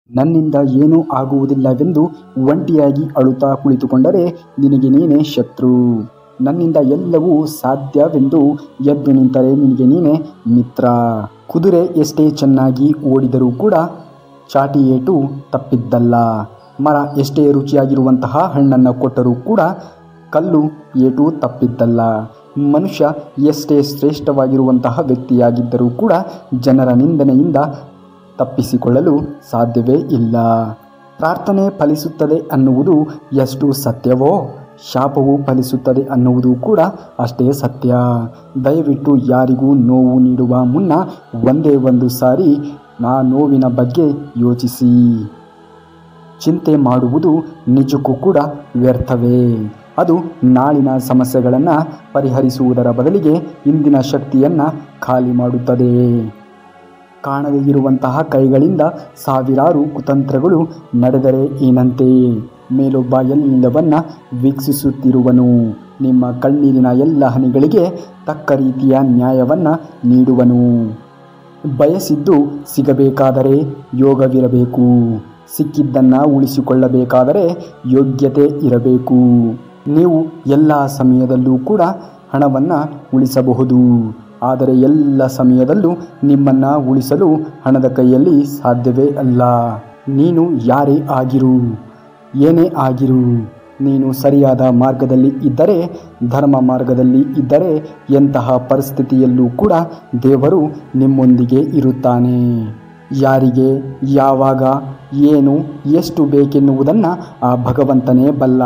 ನನ್ನಿಂದ ಏನೂ ಆಗುವುದಿಲ್ಲವೆಂದು ಒಂಟಿಯಾಗಿ ಅಳುತ್ತಾ ಕುಳಿತುಕೊಂಡರೆ ನಿನಗೆ ನೀನೇ ಶತ್ರು. ನನ್ನಿಂದ ಎಲ್ಲವೂ ಸಾಧ್ಯವೆಂದು ಎದ್ದು ನಿಂತರೆ ನಿನಗೆ ನೀನೇ ಮಿತ್ರ. ಕುದುರೆ ಎಷ್ಟೇ ಚೆನ್ನಾಗಿ ಓಡಿದರೂ ಕೂಡ ಚಾಟಿ ಏಟು ತಪ್ಪಿದ್ದಲ್ಲ. ಮರ ಎಷ್ಟೇ ರುಚಿಯಾಗಿರುವಂತಹ ಹಣ್ಣನ್ನು ಕೊಟ್ಟರೂ ಕೂಡ ಕಲ್ಲು ಏಟು ತಪ್ಪಿದ್ದಲ್ಲ. ಮನುಷ್ಯ ಎಷ್ಟೇ ಶ್ರೇಷ್ಠವಾಗಿರುವಂತಹ ವ್ಯಕ್ತಿಯಾಗಿದ್ದರೂ ಕೂಡ ಜನರ ನಿಂದನೆಯಿಂದ ತಪ್ಪಿಸಿಕೊಳ್ಳಲು ಸಾಧ್ಯವೇ ಇಲ್ಲ. ಪ್ರಾರ್ಥನೆ ಫಲಿಸುತ್ತದೆ ಅನ್ನುವುದು ಎಷ್ಟು ಸತ್ಯವೋ ಶಾಪವು ಫಲಿಸುತ್ತದೆ ಅನ್ನುವುದು ಕೂಡ ಅಷ್ಟೇ ಸತ್ಯ. ದಯವಿಟ್ಟು ಯಾರಿಗೂ ನೋವು ನೀಡುವ ಮುನ್ನ ಒಂದೇ ಒಂದು ಸಾರಿ ಆ ನೋವಿನ ಬಗ್ಗೆ ಯೋಚಿಸಿ. ಚಿಂತೆ ಮಾಡುವುದು ನಿಜಕ್ಕೂ ಕೂಡ ವ್ಯರ್ಥವೇ. ಅದು ನಾಳಿನ ಸಮಸ್ಯೆಗಳನ್ನು ಪರಿಹರಿಸುವುದರ ಬದಲಿಗೆ ಇಂದಿನ ಶಕ್ತಿಯನ್ನು ಖಾಲಿ ಮಾಡುತ್ತದೆ. ಕಾಣದೇ ಇರುವಂತಹ ಕೈಗಳಿಂದ ಸಾವಿರಾರು ಕುತಂತ್ರಗಳು ನಡೆದರೆ ಏನಂತೆ? ಮೇಲೊಬ್ಬ ಎಲ್ಲವನ್ನ ವೀಕ್ಷಿಸುತ್ತಿರುವನು. ನಿಮ್ಮ ಕಣ್ಣೀರಿನ ಎಲ್ಲ ಹನಿಗಳಿಗೆ ತಕ್ಕ ರೀತಿಯ ನ್ಯಾಯವನ್ನು ನೀಡುವನು. ಬಯಸಿದ್ದು ಸಿಗಬೇಕಾದರೆ ಯೋಗವಿರಬೇಕು. ಸಿಕ್ಕಿದ್ದನ್ನು ಉಳಿಸಿಕೊಳ್ಳಬೇಕಾದರೆ ಯೋಗ್ಯತೆ ಇರಬೇಕು. ನೀವು ಎಲ್ಲ ಸಮಯದಲ್ಲೂ ಕೂಡ ಹಣವನ್ನು ಉಳಿಸಬಹುದು, ಆದರೆ ಎಲ್ಲ ಸಮಯದಲ್ಲೂ ನಿಮ್ಮನ್ನು ಉಳಿಸಲು ಹಣದ ಕೈಯಲ್ಲಿ ಸಾಧ್ಯವೇ ಅಲ್ಲ. ನೀನು ಯಾರೇ ಆಗಿರು, ಏನೇ ಆಗಿರು, ನೀನು ಸರಿಯಾದ ಮಾರ್ಗದಲ್ಲಿ ಇದ್ದರೆ, ಧರ್ಮ ಮಾರ್ಗದಲ್ಲಿ ಇದ್ದರೆ ಎಂತಹ ಪರಿಸ್ಥಿತಿಯಲ್ಲೂ ಕೂಡ ದೇವರು ನಿಮ್ಮೊಂದಿಗೆ ಇರುತ್ತಾನೆ. ಯಾರಿಗೆ ಯಾವಾಗ ಏನು ಎಷ್ಟು ಬೇಕೆನ್ನುವುದನ್ನು ಆ ಭಗವಂತನೇ ಬಲ್ಲ.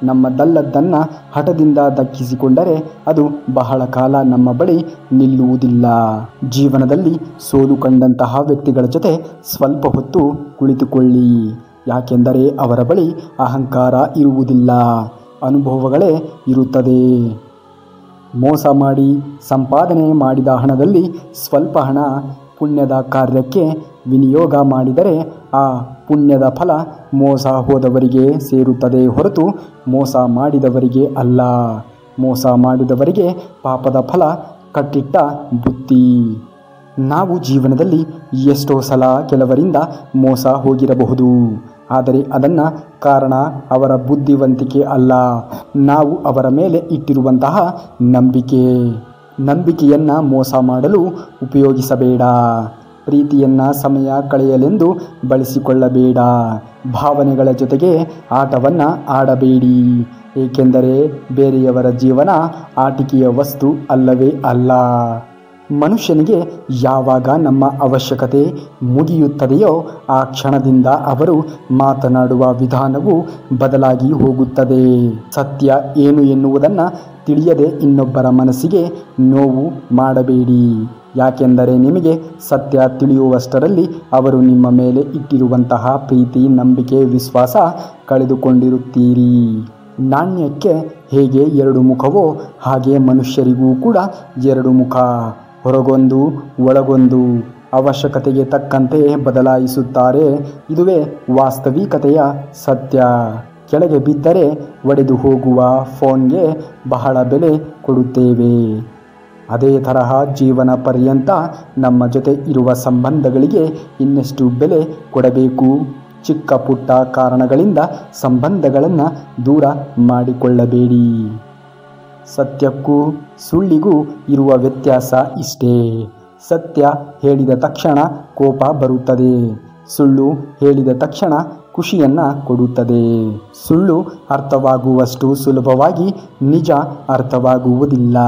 ನಮ್ಮದಲ್ಲದ್ದನ್ನು ಹಠದಿಂದ ದಕ್ಕಿಸಿಕೊಂಡರೆ ಅದು ಬಹಳ ಕಾಲ ನಮ್ಮ ಬಳಿ ನಿಲ್ಲುವುದಿಲ್ಲ. ಜೀವನದಲ್ಲಿ ಸೋಲು ಕಂಡಂತಹ ವ್ಯಕ್ತಿಗಳ ಜೊತೆ ಸ್ವಲ್ಪ ಹೊತ್ತು ಕುಳಿತುಕೊಳ್ಳಿ. ಯಾಕೆಂದರೆ ಅವರ ಬಳಿ ಅಹಂಕಾರ ಇರುವುದಿಲ್ಲ, ಅನುಭವಗಳೇ ಇರುತ್ತದೆ. ಮೋಸ ಮಾಡಿ ಸಂಪಾದನೆ ಮಾಡಿದ ಹಣದಲ್ಲಿ ಸ್ವಲ್ಪ ಹಣ ಪುಣ್ಯದ ಕಾರ್ಯಕ್ಕೆ ವಿನಿಯೋಗ ಮಾಡಿದರೆ ಆ ಪುಣ್ಯದ ಫಲ ಮೋಸ ಹೋದವರಿಗೆ ಸೇರುತ್ತದೆ ಹೊರತು ಮೋಸ ಮಾಡಿದವರಿಗೆ ಅಲ್ಲ. ಮೋಸ ಮಾಡಿದವರಿಗೆ ಪಾಪದ ಫಲ ಕಟ್ಟಿಟ್ಟ ಬುತ್ತಿ. ನಾವು ಜೀವನದಲ್ಲಿ ಎಷ್ಟೋ ಸಲ ಕೆಲವರಿಂದ ಮೋಸ ಹೋಗಿರಬಹುದು, ಆದರೆ ಅದನ್ನು ಕಾರಣ ಅವರ ಬುದ್ಧಿವಂತಿಕೆ ಅಲ್ಲ, ನಾವು ಅವರ ಮೇಲೆ ಇಟ್ಟಿರುವಂತಹ ನಂಬಿಕೆ. ನಂಬಿಕೆಯನ್ನು ಮೋಸ ಮಾಡಲು ಉಪಯೋಗಿಸಬೇಡ. ಪ್ರೀತಿಯನ್ನು ಸಮಯ ಕಳೆಯಲೆಂದು ಬಳಸಿಕೊಳ್ಳಬೇಡ. ಭಾವನೆಗಳ ಜೊತೆಗೆ ಆಟವನ್ನು ಆಡಬೇಡಿ. ಏಕೆಂದರೆ ಬೇರೆಯವರ ಜೀವನ ಆಟಿಕೆಯ ವಸ್ತು ಅಲ್ಲವೇ ಅಲ್ಲ. ಮನುಷ್ಯನಿಗೆ ಯಾವಾಗ ನಮ್ಮ ಅವಶ್ಯಕತೆ ಮುಗಿಯುತ್ತದೆಯೋ ಆ ಕ್ಷಣದಿಂದ ಅವರು ಮಾತನಾಡುವ ವಿಧಾನವು ಬದಲಾಗಿ ಹೋಗುತ್ತದೆ. ಸತ್ಯ ಏನು ಎನ್ನುವುದನ್ನು ತಿಳಿಯದೆ ಇನ್ನೊಬ್ಬರ ಮನಸ್ಸಿಗೆ ನೋವು ಮಾಡಬೇಡಿ. ಯಾಕೆಂದರೆ ನಿಮಗೆ ಸತ್ಯ ತಿಳಿಯುವಷ್ಟರಲ್ಲಿ ಅವರು ನಿಮ್ಮ ಮೇಲೆ ಇಟ್ಟಿರುವಂತಹ ಪ್ರೀತಿ, ನಂಬಿಕೆ, ವಿಶ್ವಾಸ ಕಳೆದುಕೊಂಡಿರುತ್ತೀರಿ. ನಾಣ್ಯಕ್ಕೆ ಹೇಗೆ ಎರಡು ಮುಖವೋ ಹಾಗೆ ಮನುಷ್ಯರಿಗೂ ಕೂಡ ಎರಡು ಮುಖ. ಹೊರಗೊಂದು ಒಳಗೊಂದು. ಅವಶ್ಯಕತೆಗೆ ತಕ್ಕಂತೆ ಬದಲಾಯಿಸುತ್ತಾರೆ. ಇದುವೇ ವಾಸ್ತವಿಕತೆಯ ಸತ್ಯ. ಕೆಳಗೆ ಬಿದ್ದರೆ ಒಡೆದು ಹೋಗುವ ಫೋನ್ಗೆ ಬಹಳ ಬೆಲೆ ಕೊಡುತ್ತೇವೆ. ಅದೇ ತರಹ ಜೀವನ ಪರ್ಯಂತ ನಮ್ಮ ಜೊತೆ ಇರುವ ಸಂಬಂಧಗಳಿಗೆ ಇನ್ನೆಷ್ಟು ಬೆಲೆ ಕೊಡಬೇಕು. ಚಿಕ್ಕ ಪುಟ್ಟ ಕಾರಣಗಳಿಂದ ಸಂಬಂಧಗಳನ್ನು ದೂರ ಮಾಡಿಕೊಳ್ಳಬೇಡಿ. ಸತ್ಯಕ್ಕೂ ಸುಳ್ಳಿಗೂ ಇರುವ ವ್ಯತ್ಯಾಸ ಇಷ್ಟೇ. ಸತ್ಯ ಹೇಳಿದ ತಕ್ಷಣ ಕೋಪ ಬರುತ್ತದೆ, ಸುಳ್ಳು ಹೇಳಿದ ತಕ್ಷಣ ಖುಷಿಯನ್ನು ಕೊಡುತ್ತದೆ. ಸುಳ್ಳು ಅರ್ಥವಾಗುವಷ್ಟು ಸುಲಭವಾಗಿ ನಿಜ ಅರ್ಥವಾಗುವುದಿಲ್ಲ.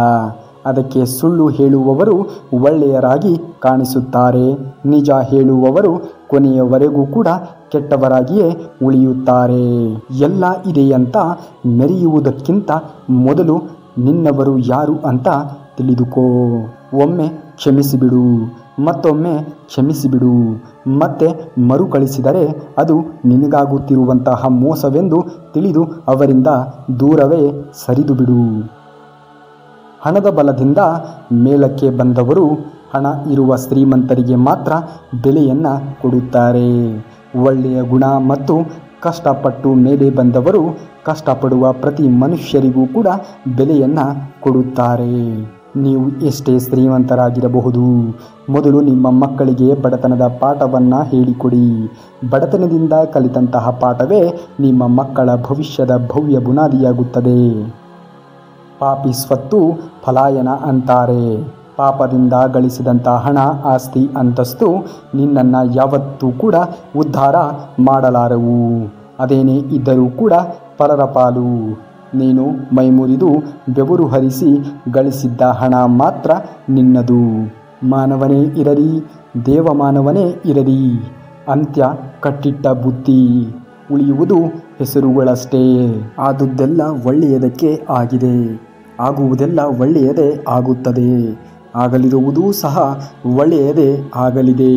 ಅದಕ್ಕೆ ಸುಳ್ಳು ಹೇಳುವವರು ಒಳ್ಳೆಯರಾಗಿ ಕಾಣಿಸುತ್ತಾರೆ, ನಿಜ ಹೇಳುವವರು ಕೊನೆಯವರೆಗೂ ಕೂಡ ಕೆಟ್ಟವರಾಗಿಯೇ ಉಳಿಯುತ್ತಾರೆ. ಎಲ್ಲ ಇದೆಯಂತ ಮೆರೆಯುವುದಕ್ಕಿಂತ ಮೊದಲು ನಿನ್ನವರು ಯಾರು ಅಂತ ತಿಳಿದುಕೋ. ಒಮ್ಮೆ ಕ್ಷಮಿಸಿಬಿಡು, ಮತ್ತೊಮ್ಮೆ ಕ್ಷಮಿಸಿಬಿಡು, ಮತ್ತೆ ಮರುಕಳಿಸಿದರೆ ಅದು ನಿನಗಾಗುತ್ತಿರುವಂತಹ ಮೋಸವೆಂದು ತಿಳಿದು ಅವರಿಂದ ದೂರವೇ ಸರಿದು ಬಿಡು. ಹಣದ ಬಲದಿಂದ ಮೇಲಕ್ಕೆ ಬಂದವರು ಹಣ ಇರುವ ಶ್ರೀಮಂತರಿಗೆ ಮಾತ್ರ ಬೆಲೆಯನ್ನು ಕೊಡುತ್ತಾರೆ. ಒಳ್ಳೆಯ ಗುಣ ಮತ್ತು ಕಷ್ಟಪಟ್ಟು ಮೇಲೆ ಬಂದವರು ಕಷ್ಟಪಡುವ ಪ್ರತಿ ಮನುಷ್ಯರಿಗೂ ಕೂಡ ಬೆಲೆಯನ್ನು ಕೊಡುತ್ತಾರೆ. ನೀವು ಎಷ್ಟೇ ಶ್ರೀಮಂತರಾಗಿರಬಹುದು, ಮೊದಲು ನಿಮ್ಮ ಮಕ್ಕಳಿಗೆ ಬಡತನದ ಪಾಠವನ್ನು ಹೇಳಿಕೊಡಿ. ಬಡತನದಿಂದ ಕಲಿತಂತಹ ಪಾಠವೇ ನಿಮ್ಮ ಮಕ್ಕಳ ಭವಿಷ್ಯದ ಭವ್ಯ ಬುನಾದಿಯಾಗುತ್ತದೆ. ಪಾಪಿ ಸ್ವತ್ತು ಪಲಾಯನ ಅಂತಾರೆ. ಪಾಪದಿಂದ ಗಳಿಸಿದಂಥ ಹಣ, ಆಸ್ತಿ, ಅಂತಸ್ತು ನಿನ್ನನ್ನು ಯಾವತ್ತೂ ಕೂಡ ಉದ್ಧಾರ ಮಾಡಲಾರವು. ಅದೇನೇ ಇದ್ದರೂ ಕೂಡ ಪರರ ಪಾಲು. ನೀನು ಮೈಮುರಿದು ಬೆವರು ಹರಿಸಿ ಗಳಿಸಿದ್ದ ಹಣ ಮಾತ್ರ ನಿನ್ನದು. ಮಾನವನೇ ಇರಲಿ, ದೇವಮಾನವನೇ ಇರಲಿ, ಅಂತ್ಯ ಕಟ್ಟಿಟ್ಟ ಬುತ್ತಿ. ಉಳಿಯುವುದು ಹೆಸರುಗಳಷ್ಟೇ. ಆದುದೆಲ್ಲ ಒಳ್ಳೆಯದಕ್ಕೆ ಆಗಿದೆ, ಆಗುವುದೆಲ್ಲ ಒಳ್ಳೆಯದೇ ಆಗುತ್ತದೆ, ಆಗಲಿರುವುದೂ ಸಹ ಒಳ್ಳೆಯದೇ ಆಗಲಿದೆ.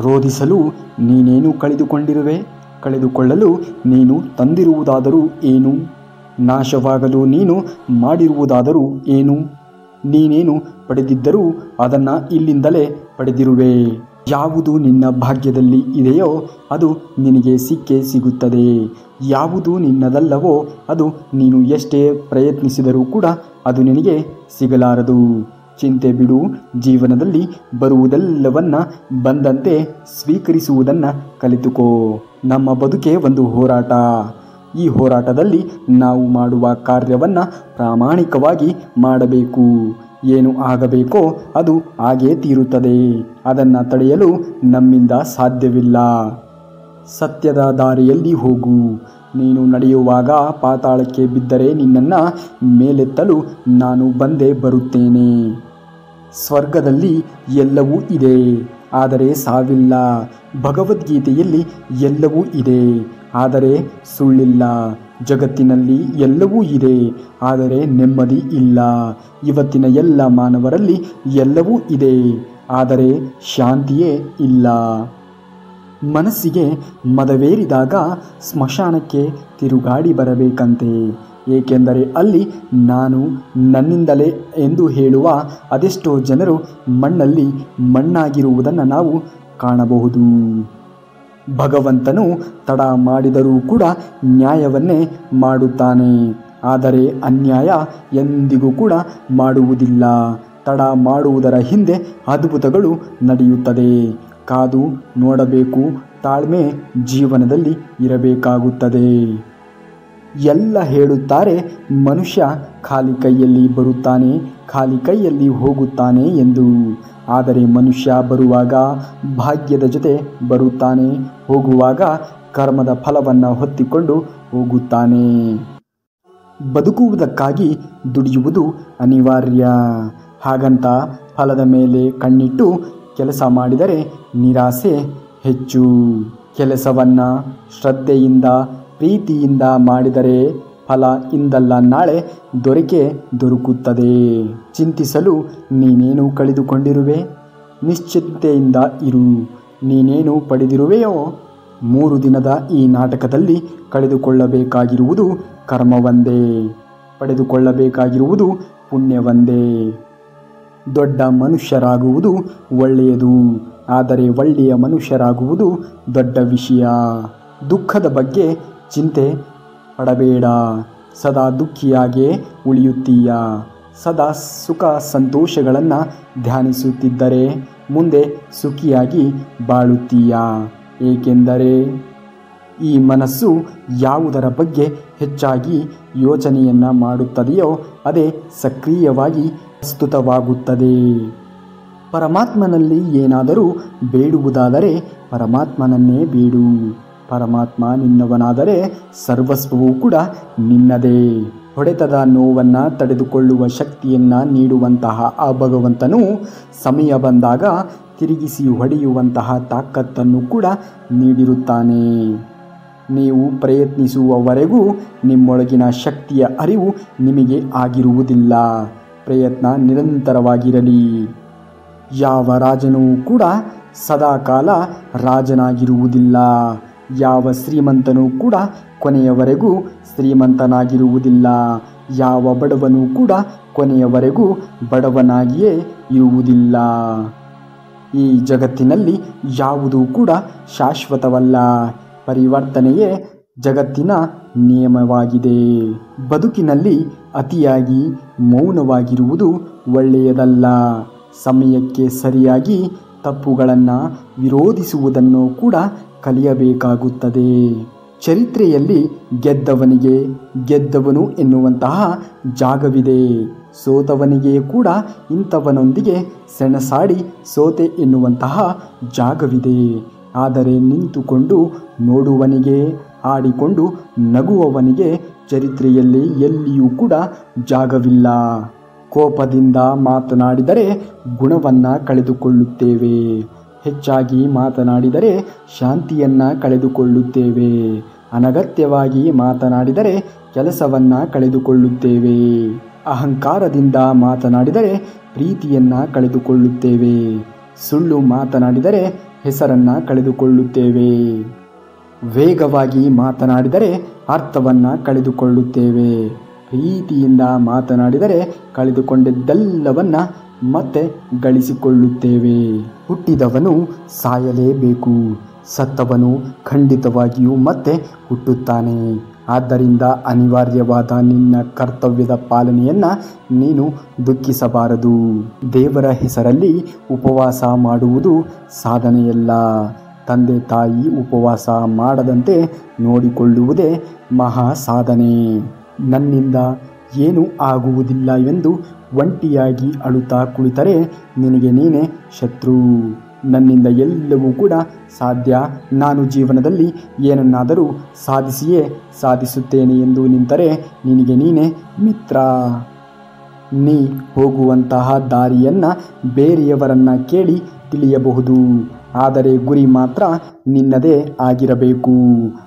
ರೋಧಿಸಲು ನೀನೇನು ಕಳೆದುಕೊಂಡಿರುವೆ? ಕಳೆದುಕೊಳ್ಳಲು ನೀನು ತಂದಿರುವುದಾದರೂ ಏನು? ನಾಶವಾಗಲು ನೀನು ಮಾಡಿರುವುದಾದರೂ ಏನು? ನೀನೇನು ಪಡೆದಿದ್ದರೂ ಅದನ್ನು ಇಲ್ಲಿಂದಲೇ ಪಡೆದಿರುವೆ. ಯಾವುದು ನಿನ್ನ ಭಾಗ್ಯದಲ್ಲಿ ಇದೆಯೋ ಅದು ನಿನಗೆ ಸಿಕ್ಕೇ ಸಿಗುತ್ತದೆ. ಯಾವುದು ನಿನ್ನದಲ್ಲವೋ ಅದು ನೀನು ಎಷ್ಟೇ ಪ್ರಯತ್ನಿಸಿದರೂ ಕೂಡ ಅದು ನಿನಗೆ ಸಿಗಲಾರದು. ಚಿಂತೆ ಬಿಡು. ಜೀವನದಲ್ಲಿ ಬರುವುದೆಲ್ಲವನ್ನ ಬಂದಂತೆ ಸ್ವೀಕರಿಸುವುದನ್ನು ಕಲಿತುಕೋ. ನಮ್ಮ ಬದುಕೆ ಒಂದು ಹೋರಾಟ. ಈ ಹೋರಾಟದಲ್ಲಿ ನಾವು ಮಾಡುವ ಕಾರ್ಯವನ್ನು ಪ್ರಾಮಾಣಿಕವಾಗಿ ಮಾಡಬೇಕು. ಏನು ಆಗಬೇಕೋ ಅದು ಆಗೇ ತೀರುತ್ತದೆ. ಅದನ್ನು ತಡೆಯಲು ನಮ್ಮಿಂದ ಸಾಧ್ಯವಿಲ್ಲ. ಸತ್ಯದ ದಾರಿಯಲ್ಲಿ ಹೋಗು. ನೀನು ನಡೆಯುವಾಗ ಪಾತಾಳಕ್ಕೆ ಬಿದ್ದರೆ ನಿನ್ನನ್ನು ಮೇಲೆತ್ತಲು ನಾನು ಬಂದೇ ಬರುತ್ತೇನೆ. ಸ್ವರ್ಗದಲ್ಲಿ ಎಲ್ಲವೂ ಇದೆ, ಆದರೆ ಸಾವಿಲ್ಲ. ಭಗವದ್ಗೀತೆಯಲ್ಲಿ ಎಲ್ಲವೂ ಇದೆ, ಆದರೆ ಸುಳ್ಳಿಲ್ಲ. ಜಗತ್ತಿನಲ್ಲಿ ಎಲ್ಲವೂ ಇದೆ, ಆದರೆ ನೆಮ್ಮದಿ ಇಲ್ಲ. ಇವತ್ತಿನ ಎಲ್ಲ ಮಾನವರಲ್ಲಿ ಎಲ್ಲವೂ ಇದೆ, ಆದರೆ ಶಾಂತಿಯೇ ಇಲ್ಲ. ಮನಸ್ಸಿಗೆ ಮದವೇರಿದಾಗ ಸ್ಮಶಾನಕ್ಕೆ ತಿರುಗಾಡಿ ಬರಬೇಕಂತೆ. ಏಕೆಂದರೆ ಅಲ್ಲಿ ನಾನು ನನ್ನಿಂದಲೇ ಎಂದು ಹೇಳುವ ಅದೆಷ್ಟೋ ಜನರು ಮಣ್ಣಲ್ಲಿ ಮಣ್ಣಾಗಿರುವುದನ್ನು ನಾವು ಕಾಣಬಹುದು. ಭಗವಂತನು ತಡ ಮಾಡಿದರೂ ಕೂಡ ನ್ಯಾಯವನ್ನೇ ಮಾಡುತ್ತಾನೆ, ಆದರೆ ಅನ್ಯಾಯ ಎಂದಿಗೂ ಕೂಡ ಮಾಡುವುದಿಲ್ಲ. ತಡ ಮಾಡುವುದರ ಹಿಂದೆ ಅದ್ಭುತಗಳು ನಡೆಯುತ್ತದೆ. ಕಾದು ನೋಡಬೇಕು. ತಾಳ್ಮೆ ಜೀವನದಲ್ಲಿ ಇರಬೇಕಾಗುತ್ತದೆ. ಎಲ್ಲ ಹೇಳುತ್ತಾರೆ ಮನುಷ್ಯ ಖಾಲಿ ಕೈಯಲ್ಲಿ ಬರುತ್ತಾನೆ, ಖಾಲಿ ಕೈಯಲ್ಲಿ ಹೋಗುತ್ತಾನೆ ಎಂದು. ಆದರೆ ಮನುಷ್ಯ ಬರುವಾಗ ಭಾಗ್ಯದ ಜೊತೆ ಬರುತ್ತಾನೆ, ಹೋಗುವಾಗ ಕರ್ಮದ ಫಲವನ್ನು ಹೊತ್ತಿಕೊಂಡು ಹೋಗುತ್ತಾನೆ. ಬದುಕುವುದಕ್ಕಾಗಿ ದುಡಿಯುವುದು ಅನಿವಾರ್ಯ. ಹಾಗಂತ ಫಲದ ಮೇಲೆ ಕಣ್ಣಿಟ್ಟು ಕೆಲಸ ಮಾಡಿದರೆ ನಿರಾಸೆ ಹೆಚ್ಚು. ಕೆಲಸವನ್ನು ಶ್ರದ್ಧೆಯಿಂದ ಪ್ರೀತಿಯಿಂದ ಮಾಡಿದರೆ ಫಲ ಇಂದಲ್ಲ ನಾಳೆ ದೊರಕುತ್ತದೆ. ಚಿಂತಿಸಲು ನೀನೇನು ಕಳೆದುಕೊಂಡಿರುವೆ? ನಿಶ್ಚಿಂತೆಯಿಂದ ಇರು. ನೀನೇನು ಪಡೆದಿರುವೆಯೋ? 3 ದಿನದ ಈ ನಾಟಕದಲ್ಲಿ ಕಳೆದುಕೊಳ್ಳಬೇಕಾಗಿರುವುದು ಕರ್ಮವೊಂದೇ, ಪಡೆದುಕೊಳ್ಳಬೇಕಾಗಿರುವುದು ಪುಣ್ಯವೊಂದೇ. ದೊಡ್ಡ ಮನುಷ್ಯರಾಗುವುದು ಒಳ್ಳೆಯದು, ಆದರೆ ಒಳ್ಳೆಯ ಮನುಷ್ಯರಾಗುವುದು ದೊಡ್ಡ ವಿಷಯ. ದುಃಖದ ಬಗ್ಗೆ ಚಿಂತೆ ಪಡಬೇಡ. ಸದಾ ದುಃಖಿಯಾಗೇ ಉಳಿಯುತ್ತೀಯ. ಸದಾ ಸುಖ ಸಂತೋಷಗಳನ್ನು ಧ್ಯಾನಿಸುತ್ತಿದ್ದರೆ ಮುಂದೆ ಸುಖಿಯಾಗಿ ಬಾಳುತ್ತೀಯ. ಏಕೆಂದರೆ ಈ ಮನಸ್ಸು ಯಾವುದರ ಬಗ್ಗೆ ಹೆಚ್ಚಾಗಿ ಯೋಚನೆಯನ್ನು ಮಾಡುತ್ತದೆಯೋ ಅದೇ ಸಕ್ರಿಯವಾಗಿ ಪ್ರಸ್ತುತವಾಗುತ್ತದೆ. ಪರಮಾತ್ಮನಲ್ಲಿ ಏನಾದರೂ ಬೇಡುವುದಾದರೆ ಪರಮಾತ್ಮನನ್ನೇ ಬೇಡು. ಪರಮಾತ್ಮ ನಿನ್ನವನಾದರೆ ಸರ್ವಸ್ವವೂ ಕೂಡ ನಿನ್ನದೇ. ಹೊಡೆತದ ನೋವನ್ನು ತಡೆದುಕೊಳ್ಳುವ ಶಕ್ತಿಯನ್ನು ನೀಡುವಂತಹ ಆ ಭಗವಂತನು ಸಮಯ ಬಂದಾಗ ತಿರುಗಿಸಿ ಹೊಡೆಯುವಂತಹ ತಾಕತ್ತನ್ನು ಕೂಡ ನೀಡಿರುತ್ತಾನೆ. ನೀವು ಪ್ರಯತ್ನಿಸುವವರೆಗೂ ನಿಮ್ಮೊಳಗಿನ ಶಕ್ತಿಯ ಅರಿವು ನಿಮಗೆ ಆಗಿರುವುದಿಲ್ಲ. ಪ್ರಯತ್ನ ನಿರಂತರವಾಗಿರಲಿ. ಯಾವ ರಾಜನೂ ಕೂಡ ಸದಾಕಾಲ ರಾಜನಾಗಿರುವುದಿಲ್ಲ. ಯಾವ ಶ್ರೀಮಂತನೂ ಕೂಡ ಕೊನೆಯವರೆಗೂ ಶ್ರೀಮಂತನಾಗಿರುವುದಿಲ್ಲ. ಯಾವ ಬಡವನೂ ಕೂಡ ಕೊನೆಯವರೆಗೂ ಬಡವನಾಗಿಯೇ ಇರುವುದಿಲ್ಲ. ಈ ಜಗತ್ತಿನಲ್ಲಿ ಯಾವುದೂ ಕೂಡ ಶಾಶ್ವತವಲ್ಲ. ಪರಿವರ್ತನೆಯೇ ಜಗತ್ತಿನ ನಿಯಮವಾಗಿದೆ. ಬದುಕಿನಲ್ಲಿ ಅತಿಯಾಗಿ ಮೌನವಾಗಿರುವುದು ಒಳ್ಳೆಯದಲ್ಲ. ಸಮಯಕ್ಕೆ ಸರಿಯಾಗಿ ತಪ್ಪುಗಳನ್ನು ವಿರೋಧಿಸುವುದನ್ನು ಕೂಡ ಕಲಿಯಬೇಕಾಗುತ್ತದೆ. ಚರಿತ್ರೆಯಲ್ಲಿ ಗೆದ್ದವನಿಗೆ ಗೆದ್ದವನು ಎನ್ನುವಂತಹ ಜಾಗವಿದೆ. ಸೋತವನಿಗೆ ಕೂಡ ಇಂಥವನೊಂದಿಗೆ ಸೆಣಸಾಡಿ ಸೋತೆ ಎನ್ನುವಂತಹ ಜಾಗವಿದೆ. ಆದರೆ ನಿಂತುಕೊಂಡು ನೋಡುವವನಿಗೆ, ಆಡಿಕೊಂಡು ನಗುವವನಿಗೆ ಚರಿತ್ರೆಯಲ್ಲಿ ಎಲ್ಲಿಯೂ ಕೂಡ ಜಾಗವಿಲ್ಲ. ಕೋಪದಿಂದ ಮಾತನಾಡಿದರೆ ಗುಣವನ್ನು ಕಳೆದುಕೊಳ್ಳುತ್ತೇವೆ. ಹೆಚ್ಚಾಗಿ ಮಾತನಾಡಿದರೆ ಶಾಂತಿಯನ್ನು ಕಳೆದುಕೊಳ್ಳುತ್ತೇವೆ. ಅನಗತ್ಯವಾಗಿ ಮಾತನಾಡಿದರೆ ಕೆಲಸವನ್ನು ಕಳೆದುಕೊಳ್ಳುತ್ತೇವೆ. ಅಹಂಕಾರದಿಂದ ಮಾತನಾಡಿದರೆ ಪ್ರೀತಿಯನ್ನು ಕಳೆದುಕೊಳ್ಳುತ್ತೇವೆ. ಸುಳ್ಳು ಮಾತನಾಡಿದರೆ ಹೆಸರನ್ನು ಕಳೆದುಕೊಳ್ಳುತ್ತೇವೆ. ವೇಗವಾಗಿ ಮಾತನಾಡಿದರೆ ಅರ್ಥವನ್ನು ಕಳೆದುಕೊಳ್ಳುತ್ತೇವೆ. ಪ್ರೀತಿಯಿಂದ ಮಾತನಾಡಿದರೆ ಕಳೆದುಕೊಂಡಿದ್ದೆಲ್ಲವನ್ನ ಮತ್ತೆ ಗಳಿಸಿಕೊಳ್ಳುತ್ತೇವೆ. ಹುಟ್ಟಿದವನು ಸಾಯಲೇಬೇಕು, ಸತ್ತವನು ಖಂಡಿತವಾಗಿಯೂ ಮತ್ತೆ ಹುಟ್ಟುತ್ತಾನೆ. ಆದ್ದರಿಂದ ಅನಿವಾರ್ಯವಾದ ನಿನ್ನ ಕರ್ತವ್ಯದ ಪಾಲನೆಯನ್ನು ನೀನು ದುಃಖಿಸಬಾರದು. ದೇವರ ಹೆಸರಲ್ಲಿ ಉಪವಾಸ ಮಾಡುವುದು ಸಾಧನೆಯಲ್ಲ. ತಂದೆ ತಾಯಿ ಉಪವಾಸ ಮಾಡದಂತೆ ನೋಡಿಕೊಳ್ಳುವುದೇ ಮಹಾ ಸಾಧನೆ. ನನ್ನಿಂದ ಏನೂ ಆಗುವುದಿಲ್ಲ ಎಂದು ಒಂಟಿಯಾಗಿ ಅಳುತ್ತಾ ಕುಳಿತರೆ ನಿನಗೆ ನೀನೇ ಶತ್ರು. ನನ್ನಿಂದ ಎಲ್ಲವೂ ಕೂಡ ಸಾಧ್ಯ, ನಾನು ಜೀವನದಲ್ಲಿ ಏನನ್ನಾದರೂ ಸಾಧಿಸಿಯೇ ಸಾಧಿಸುತ್ತೇನೆ ಎಂದು ನಿಂತರೆ ನಿನಗೆ ನೀನೇ ಮಿತ್ರ. ನೀ ಹೋಗುವಂತಹ ದಾರಿಯನ್ನು ಬೇರೆಯವರನ್ನು ಕೇಳಿ ತಿಳಿಯಬಹುದು, ಆದರೆ ಗುರಿ ಮಾತ್ರ ನಿನ್ನದೇ ಆಗಿರಬೇಕು.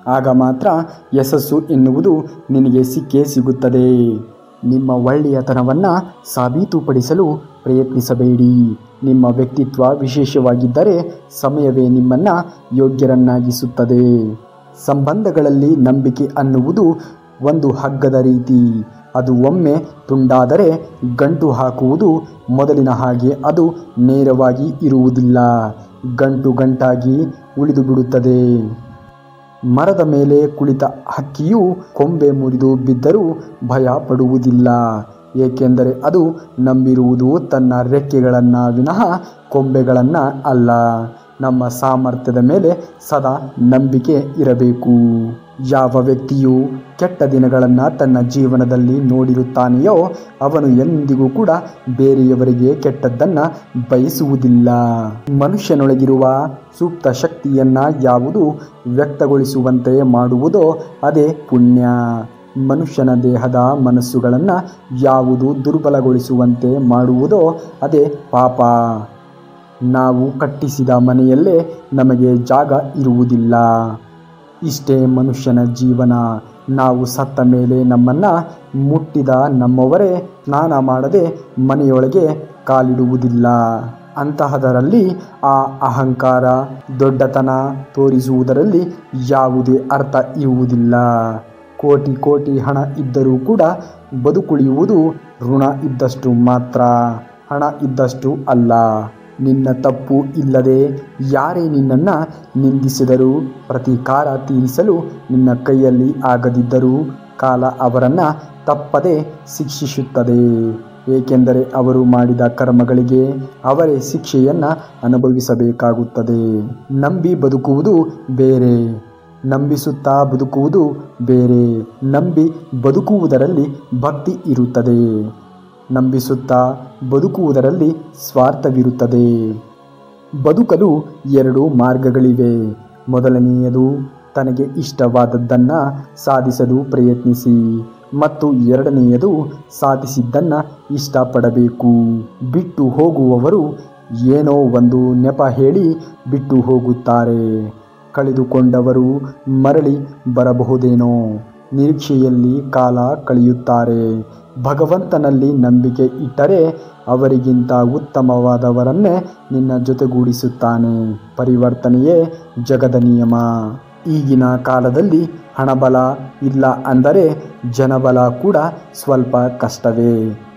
ಆಗ ಮಾತ್ರ ಯಶಸ್ಸು ಎನ್ನುವುದು ನಿನಗೆ ಸಿಕ್ಕೇ ಸಿಗುತ್ತದೆ. ನಿಮ್ಮ ಒಳ್ಳೆಯತನವನ್ನು ಸಾಬೀತುಪಡಿಸಲು ಪ್ರಯತ್ನಿಸಬೇಡಿ. ನಿಮ್ಮ ವ್ಯಕ್ತಿತ್ವ ವಿಶೇಷವಾಗಿದ್ದರೆ ಸಮಯವೇ ನಿಮ್ಮನ್ನು ಯೋಗ್ಯರನ್ನಾಗಿಸುತ್ತದೆ. ಸಂಬಂಧಗಳಲ್ಲಿ ನಂಬಿಕೆ ಅನ್ನುವುದು ಒಂದು ಹಗ್ಗದ ರೀತಿ. ಅದು ಒಮ್ಮೆ ತುಂಡಾದರೆ ಗಂಟು ಹಾಕುವುದು ಮೊದಲಿನ ಹಾಗೆ ಅದು ನೇರವಾಗಿ ಇರುವುದಿಲ್ಲ, ಗಂಟು ಗಂಟಾಗಿ ಉಳಿದು ಬಿಡುತ್ತದೆ. ಮರದ ಮೇಲೆ ಕುಳಿತ ಹಕ್ಕಿಯು ಕೊಂಬೆ ಮುರಿದು ಬಿದ್ದರೂ ಭಯ ಪಡುವುದಿಲ್ಲ, ಏಕೆಂದರೆ ಅದು ನಂಬಿರುವುದು ತನ್ನ ರೆಕ್ಕೆಗಳನ್ನು ವಿನಃ ಕೊಂಬೆಗಳನ್ನು ಅಲ್ಲ. ನಮ್ಮ ಸಾಮರ್ಥ್ಯದ ಮೇಲೆ ಸದಾ ನಂಬಿಕೆ ಇರಬೇಕು. ಯಾವ ವ್ಯಕ್ತಿಯು ಕೆಟ್ಟ ದಿನಗಳನ್ನು ತನ್ನ ಜೀವನದಲ್ಲಿ ನೋಡಿರುತ್ತಾನೆಯೋ ಅವನು ಎಂದಿಗೂ ಕೂಡ ಬೇರೆಯವರಿಗೆ ಕೆಟ್ಟದ್ದನ್ನು ಬಯಸುವುದಿಲ್ಲ. ಮನುಷ್ಯನೊಳಗಿರುವ ಸೂಕ್ತ ಶಕ್ತಿಯನ್ನು ಯಾವುದು ವ್ಯಕ್ತಗೊಳಿಸುವಂತೆ ಮಾಡುವುದೋ ಅದೇ ಪುಣ್ಯ. ಮನುಷ್ಯನ ದೇಹದ ಮನಸ್ಸುಗಳನ್ನು ಯಾವುದು ದುರ್ಬಲಗೊಳಿಸುವಂತೆ ಮಾಡುವುದೋ ಅದೇ ಪಾಪ. ನಾವು ಕಟ್ಟಿಸಿದ ಮನೆಯಲ್ಲೇ ನಮಗೆ ಜಾಗ ಇರುವುದಿಲ್ಲ. ಇಷ್ಟೇ ಮನುಷ್ಯನ ಜೀವನ. ನಾವು ಸತ್ತ ಮೇಲೆ ನಮ್ಮನ್ನು ಮುಟ್ಟಿದ ನಮ್ಮವರೇ ಸ್ನಾನ ಮಾಡದೆ ಮನೆಯೊಳಗೆ ಕಾಲಿಡುವುದಿಲ್ಲ. ಅಂತಹದರಲ್ಲಿ ಆ ಅಹಂಕಾರ, ದೊಡ್ಡತನ ತೋರಿಸುವುದರಲ್ಲಿ ಯಾವುದೇ ಅರ್ಥ ಇರುವುದಿಲ್ಲ. ಕೋಟಿ ಕೋಟಿ ಹಣ ಇದ್ದರೂ ಕೂಡ ಬದುಕುಳಿಯುವುದು ಋಣ ಇದ್ದಷ್ಟು ಮಾತ್ರ, ಹಣ ಇದ್ದಷ್ಟು ಅಲ್ಲ. ನಿನ್ನ ತಪ್ಪು ಇಲ್ಲದೆ ಯಾರೇ ನಿನ್ನನ್ನು ನಿಂದಿಸಿದರೂ ಪ್ರತೀಕಾರ ತೀರಿಸಲು ನಿನ್ನ ಕೈಯಲ್ಲಿ ಆಗದಿದ್ದರೂ ಕಾಲ ಅವರನ್ನು ತಪ್ಪದೆ ಶಿಕ್ಷಿಸುತ್ತದೆ. ಏಕೆಂದರೆ ಅವರು ಮಾಡಿದ ಕರ್ಮಗಳಿಗೆ ಅವರೇ ಶಿಕ್ಷೆಯನ್ನು ಅನುಭವಿಸಬೇಕಾಗುತ್ತದೆ. ನಂಬಿ ಬದುಕುವುದು ಬೇರೆ, ನಂಬಿಸುತ್ತಾ ಬದುಕುವುದು ಬೇರೆ. ನಂಬಿ ಬದುಕುವುದರಲ್ಲಿ ಭಕ್ತಿ ಇರುತ್ತದೆ, ನಂಬಿಸುತ್ತಾ ಬದುಕುವುದರಲ್ಲಿ ಸ್ವಾರ್ಥವಿರುತ್ತದೆ. ಬದುಕಲು ಎರಡು ಮಾರ್ಗಗಳಿವೆ. ಮೊದಲನೆಯದು ತನಗೆ ಇಷ್ಟವಾದದ್ದನ್ನು ಸಾಧಿಸಲು ಪ್ರಯತ್ನಿಸಿ, ಮತ್ತು ಎರಡನೆಯದು ಸಾಧಿಸಿದ್ದನ್ನು ಇಷ್ಟಪಡಬೇಕು. ಬಿಟ್ಟು ಹೋಗುವವರು ಏನೋ ಒಂದು ನೆಪ ಹೇಳಿ ಬಿಟ್ಟು ಹೋಗುತ್ತಾರೆ. ಕಳೆದುಕೊಂಡವರು ಮರಳಿ ಬರಬಹುದೇನೋ ನಿರೀಕ್ಷೆಯಲ್ಲಿ ಕಾಲ ಕಳೆಯುತ್ತಾರೆ. ಭಗವಂತನಲ್ಲಿ ನಂಬಿಕೆ ಇಟ್ಟರೆ ಅವರಿಗಿಂತ ಉತ್ತಮವಾದವರನ್ನೇ ನಿನ್ನ ಜೊತೆಗೂಡಿಸುತ್ತಾನೆ. ಪರಿವರ್ತನೆಯೇ ಜಗದ ನಿಯಮ. ಈಗಿನ ಕಾಲದಲ್ಲಿ ಹಣಬಲ ಇಲ್ಲ ಅಂದರೆ ಜನಬಲ ಕೂಡ ಸ್ವಲ್ಪ ಕಷ್ಟವೇ.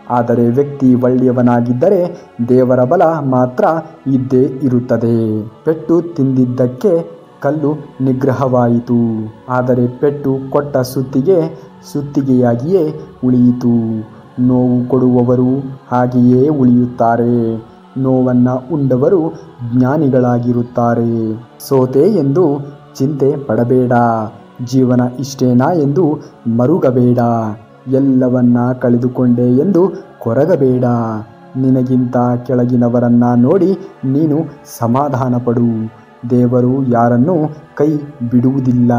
ಆದರೆ ವ್ಯಕ್ತಿ ಒಳ್ಳೆಯವನಾಗಿದ್ದರೆ ದೇವರ ಬಲ ಮಾತ್ರ ಇದ್ದೇ ಇರುತ್ತದೆ. ಪೆಟ್ಟು ತಿಂದಿದ್ದಕ್ಕೆ ಕಲ್ಲು ನಿಗ್ರಹವಾಯಿತು. ಆದರೆ ಪೆಟ್ಟು ಕೊಟ್ಟ ಸುತ್ತಿಗೆಯಾಗಿಯೇ ಉಳಿಯಿತು. ನೋವು ಕೊಡುವವರು ಹಾಗೆಯೇ ಉಳಿಯುತ್ತಾರೆ. ನೋವನ್ನು ಉಂಡವರು ಜ್ಞಾನಿಗಳಾಗಿರುತ್ತಾರೆ. ಸೋತೆ ಎಂದು ಚಿಂತೆ ಪಡಬೇಡ. ಜೀವನ ಇಷ್ಟೇನಾ ಎಂದು ಮರುಗಬೇಡ. ಎಲ್ಲವನ್ನ ಕಳೆದುಕೊಂಡೆ ಎಂದು ಕೊರಗಬೇಡ. ನಿನಗಿಂತ ಕೆಳಗಿನವರನ್ನ ನೋಡಿ ನೀನು ಸಮಾಧಾನ ಪಡು. ದೇವರು ಯಾರನ್ನೂ ಕೈ ಬಿಡುವುದಿಲ್ಲ.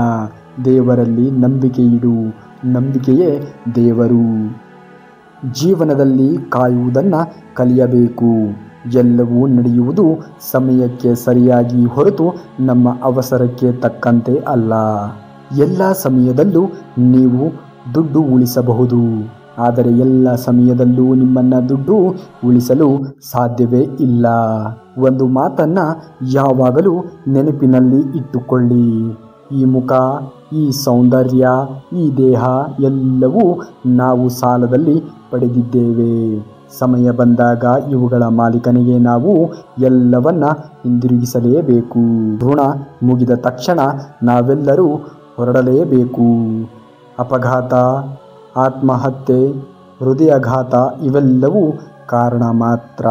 ದೇವರಲ್ಲಿ ನಂಬಿಕೆ ಇಡು. ನಂಬಿಕೆಯೇ ದೇವರು. ಜೀವನದಲ್ಲಿ ಕಾಯುವುದನ್ನು ಕಲಿಯಬೇಕು. ಎಲ್ಲವೂ ನಡೆಯುವುದು ಸಮಯಕ್ಕೆ ಸರಿಯಾಗಿ ಹೊರತು ನಮ್ಮ ಅವಸರಕ್ಕೆ ತಕ್ಕಂತೆ ಅಲ್ಲ. ಎಲ್ಲ ಸಮಯದಲ್ಲೂ ನೀವು ದುಡ್ಡು ಉಳಿಸಬಹುದು. ಆದರೆ ಎಲ್ಲ ಸಮಯದಲ್ಲೂ ನಿಮ್ಮನ್ನು ದುಡ್ಡು ಉಳಿಸಲು ಸಾಧ್ಯವೇ ಇಲ್ಲ. ಒಂದು ಮಾತನ್ನು ಯಾವಾಗಲೂ ನೆನಪಿನಲ್ಲಿ ಇಟ್ಟುಕೊಳ್ಳಿ. ಈ ಮುಖ, ಈ ಸೌಂದರ್ಯ, ಈ ದೇಹ ಎಲ್ಲವೂ ನಾವು ಸಾಲದಲ್ಲಿ ಪಡೆದಿದ್ದೇವೆ. ಸಮಯ ಬಂದಾಗ ಇವುಗಳ ಮಾಲೀಕನಿಗೆ ನಾವು ಎಲ್ಲವನ್ನ ಹಿಂದಿರುಗಿಸಲೇಬೇಕು. ಋಣ ಮುಗಿದ ತಕ್ಷಣ ನಾವೆಲ್ಲರೂ ಹೊರಡಲೇಬೇಕು. ಅಪಘಾತ, ಆತ್ಮಹತ್ಯೆ, ಹೃದಯಾಘಾತ ಇವೆಲ್ಲವೂ ಕಾರಣ ಮಾತ್ರ.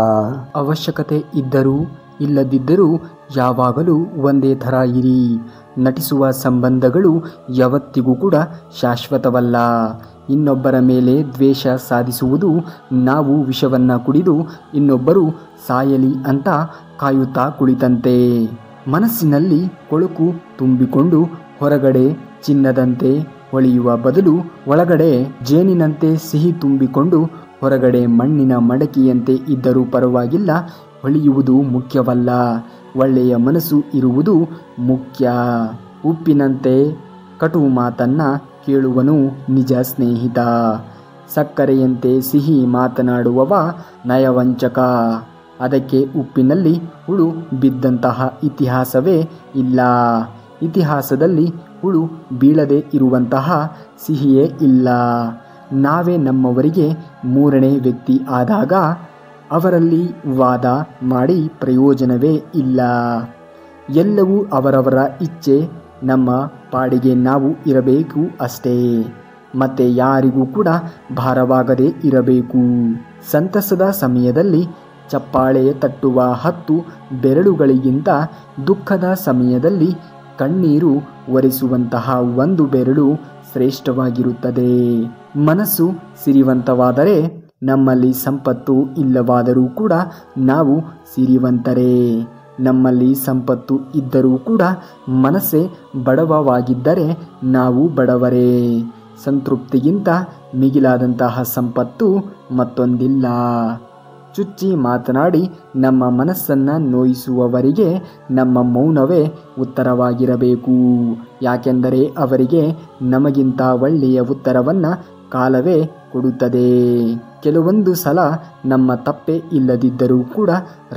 ಅವಶ್ಯಕತೆ ಇದ್ದರೂ ಇಲ್ಲದಿದ್ದರೂ ಯಾವಾಗಲೂ ಒಂದೇ ಥರ ಇರಿ. ನಟಿಸುವ ಸಂಬಂಧಗಳು ಯಾವತ್ತಿಗೂ ಕೂಡ ಶಾಶ್ವತವಲ್ಲ. ಇನ್ನೊಬ್ಬರ ಮೇಲೆ ದ್ವೇಷ ಸಾಧಿಸುವುದು ನಾವು ವಿಷವನ್ನು ಕುಡಿದು ಇನ್ನೊಬ್ಬರು ಸಾಯಲಿ ಅಂತ ಕಾಯುತ್ತಾ ಕುಳಿತಂತೆ. ಮನಸ್ಸಿನಲ್ಲಿ ಕೊಳುಕು ತುಂಬಿಕೊಂಡು ಹೊರಗಡೆ ಚಿನ್ನದಂತೆ ಹೊಳೆಯುವ ಬದಲು ಒಳಗಡೆ ಜೇನಿನಂತೆ ಸಿಹಿ ತುಂಬಿಕೊಂಡು ಹೊರಗಡೆ ಮಣ್ಣಿನ ಮಡಕೆಯಂತೆ ಇದ್ದರೂ ಪರವಾಗಿಲ್ಲ, ಹೊಳೆಯುವುದು ಮುಖ್ಯವಲ್ಲ. ಒಳ್ಳೆಯ ಮನಸ್ಸು ಇರುವುದು ಮುಖ್ಯ. ಉಪ್ಪಿನಂತೆ ಕಟು ಮಾತನ್ನ ಕೇಳುವನು ನಿಜ ಸ್ನೇಹಿತ. ಸಕ್ಕರೆಯಂತೆ ಸಿಹಿ ಮಾತನಾಡುವವ ನಯವಂಚಕ. ಅದಕ್ಕೆ ಉಪ್ಪಿನಲ್ಲಿ ಹುಳು ಬಿದ್ದಂತಹ ಇತಿಹಾಸವೇ ಇಲ್ಲ. ಇತಿಹಾಸದಲ್ಲಿ ಹುಳು ಬೀಳದೆ ಇರುವಂತಹ ಸಿಹಿಯೇ ಇಲ್ಲ. ನಾವೇ ನಮ್ಮವರಿಗೆ ಮೂರನೇ ವ್ಯಕ್ತಿ ಆದಾಗ ಅವರಲ್ಲಿ ವಾದ ಮಾಡಿ ಪ್ರಯೋಜನವೇ ಇಲ್ಲ. ಎಲ್ಲವೂ ಅವರವರ ಇಚ್ಛೆ. ನಮ್ಮ ಪಾಡಿಗೆ ನಾವು ಇರಬೇಕು ಅಷ್ಟೇ. ಮತ್ತೆ ಯಾರಿಗೂ ಕೂಡ ಭಾರವಾಗದೇ ಇರಬೇಕು. ಸಂತಸದ ಸಮಯದಲ್ಲಿ ಚಪ್ಪಾಳೆ ತಟ್ಟುವ 10 ಬೆರಳುಗಳಿಗಿಂತ ದುಃಖದ ಸಮಯದಲ್ಲಿ ಕಣ್ಣೀರು ಒರೆಸುವಂತಹ 1 ಬೆರಳು ಶ್ರೇಷ್ಠವಾಗಿರುತ್ತದೆ. ಮನಸ್ಸು ಸಿರಿವಂತವಾದರೆ ನಮ್ಮಲ್ಲಿ ಸಂಪತ್ತು ಇಲ್ಲವಾದರೂ ಕೂಡ ನಾವು ಸಿರಿವಂತರೇ. ನಮ್ಮಲ್ಲಿ ಸಂಪತ್ತು ಇದ್ದರೂ ಕೂಡ ಮನಸ್ಸೇ ಬಡವವಾಗಿದ್ದರೆ ನಾವು ಬಡವರೇ. ಸಂತೃಪ್ತಿಗಿಂತ ಮಿಗಿಲಾದಂತಹ ಸಂಪತ್ತು ಮತ್ತೊಂದಿಲ್ಲ. ಚುಚ್ಚಿ ಮಾತನಾಡಿ ನಮ್ಮ ಮನಸ್ಸನ್ನು ನೋಯಿಸುವವರಿಗೆ ನಮ್ಮ ಮೌನವೇ ಉತ್ತರವಾಗಿರಬೇಕು. ಯಾಕೆಂದರೆ ಅವರಿಗೆ ನಮಗಿಂತ ಒಳ್ಳೆಯ ಉತ್ತರವನ್ನು ಕಾಲವೇ ಕೊಡುತ್ತದೆ. ಕೆಲವೊಂದು ಸಲ ನಮ್ಮ ತಪ್ಪೇ ಇಲ್ಲದಿದ್ದರೂ ಕೂಡ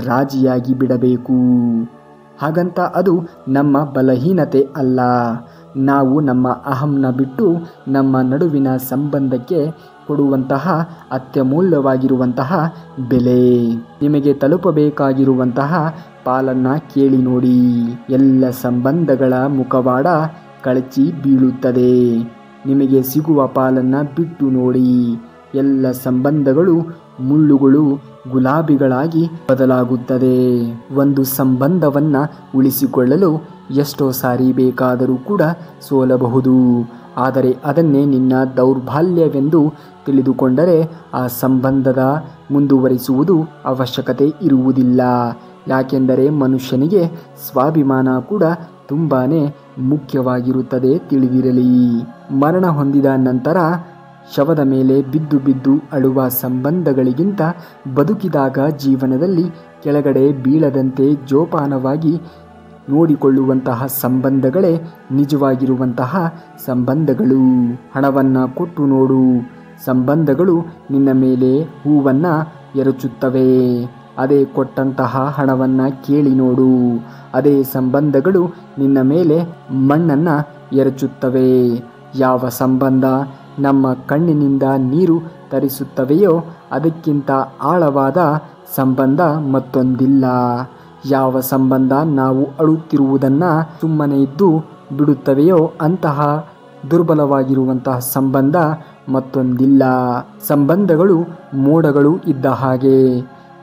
ರಾಜಿಯಾಗಿ ಬಿಡಬೇಕು. ಹಾಗಂತ ಅದು ನಮ್ಮ ಬಲಹೀನತೆ ಅಲ್ಲ. ನಾವು ನಮ್ಮ ಅಹಂನ ಬಿಟ್ಟು ನಮ್ಮ ನಡುವಿನ ಸಂಬಂಧಕ್ಕೆ ಕೊಡುವಂತಹ ಅತ್ಯಮೂಲ್ಯವಾಗಿರುವಂತಹ ಬೆಲೆ. ನಿಮಗೆ ತಲುಪಬೇಕಾಗಿರುವಂತಹ ಪಾಲನ್ನು ಕೇಳಿ ನೋಡಿ. ಎಲ್ಲ ಸಂಬಂಧಗಳ ಮುಖವಾಡ ಕಳಚಿ ಬೀಳುತ್ತದೆ. ನಿಮಗೆ ಸಿಗುವ ಪಾಲನ್ನು ಬಿಟ್ಟು ನೋಡಿ. ಎಲ್ಲ ಸಂಬಂಧಗಳು ಮುಳ್ಳುಗಳು ಗುಲಾಬಿಗಳಾಗಿ ಬದಲಾಗುತ್ತದೆ. ಒಂದು ಸಂಬಂಧವನ್ನು ಉಳಿಸಿಕೊಳ್ಳಲು ಎಷ್ಟೋ ಸಾರಿ ಬೇಕಾದರೂ ಕೂಡ ಸೋಲಬಹುದು. ಆದರೆ ಅದನ್ನೇ ನಿನ್ನ ದೌರ್ಬಲ್ಯವೆಂದು ತಿಳಿದುಕೊಂಡರೆ ಆ ಸಂಬಂಧದ ಮುಂದುವರಿಸುವುದು ಅವಶ್ಯಕತೆ ಇರುವುದಿಲ್ಲ. ಯಾಕೆಂದರೆ ಮನುಷ್ಯನಿಗೆ ಸ್ವಾಭಿಮಾನ ಕೂಡ ತುಂಬಾ ಮುಖ್ಯವಾಗಿರುತ್ತದೆ, ತಿಳಿದಿರಲಿ. ಮರಣ ಹೊಂದಿದ ನಂತರ ಶವದ ಮೇಲೆ ಬಿದ್ದು ಬಿದ್ದು ಅಳುವ ಸಂಬಂಧಗಳಿಗಿಂತ ಬದುಕಿದಾಗ ಜೀವನದಲ್ಲಿ ಕೆಳಗಡೆ ಬೀಳದಂತೆ ಜೋಪಾನವಾಗಿ ನೋಡಿಕೊಳ್ಳುವಂತಹ ಸಂಬಂಧಗಳೇ ನಿಜವಾಗಿರುವಂತಹ ಸಂಬಂಧಗಳು. ಹಣವನ್ನು ಕೊಟ್ಟು ನೋಡು, ಸಂಬಂಧಗಳು ನಿನ್ನ ಮೇಲೆ ಹೂವನ್ನು ಎರಚುತ್ತವೆ. ಅದೇ ಕೊಟ್ಟಂತಹ ಹಣವನ್ನು ಕೇಳಿ ನೋಡು, ಅದೇ ಸಂಬಂಧಗಳು ನಿನ್ನ ಮೇಲೆ ಮಣ್ಣನ್ನು ಎರಚುತ್ತವೆ. ಯಾವ ಸಂಬಂಧ ನಮ್ಮ ಕಣ್ಣಿನಿಂದ ನೀರು ತರಿಸುತ್ತವೆಯೋ ಅದಕ್ಕಿಂತ ಆಳವಾದ ಸಂಬಂಧ ಮತ್ತೊಂದಿಲ್ಲ. ಯಾವ ಸಂಬಂಧ ನಾವು ಅಳುತ್ತಿರುವುದನ್ನು ಸುಮ್ಮನೆ ಇದ್ದು ಬಿಡುತ್ತವೆಯೋ ಅಂತಹ ದುರ್ಬಲವಾಗಿರುವಂತಹ ಸಂಬಂಧ ಮತ್ತೊಂದಿಲ್ಲ. ಸಂಬಂಧಗಳು ಮೋಡಗಳು ಇದ್ದ ಹಾಗೆ,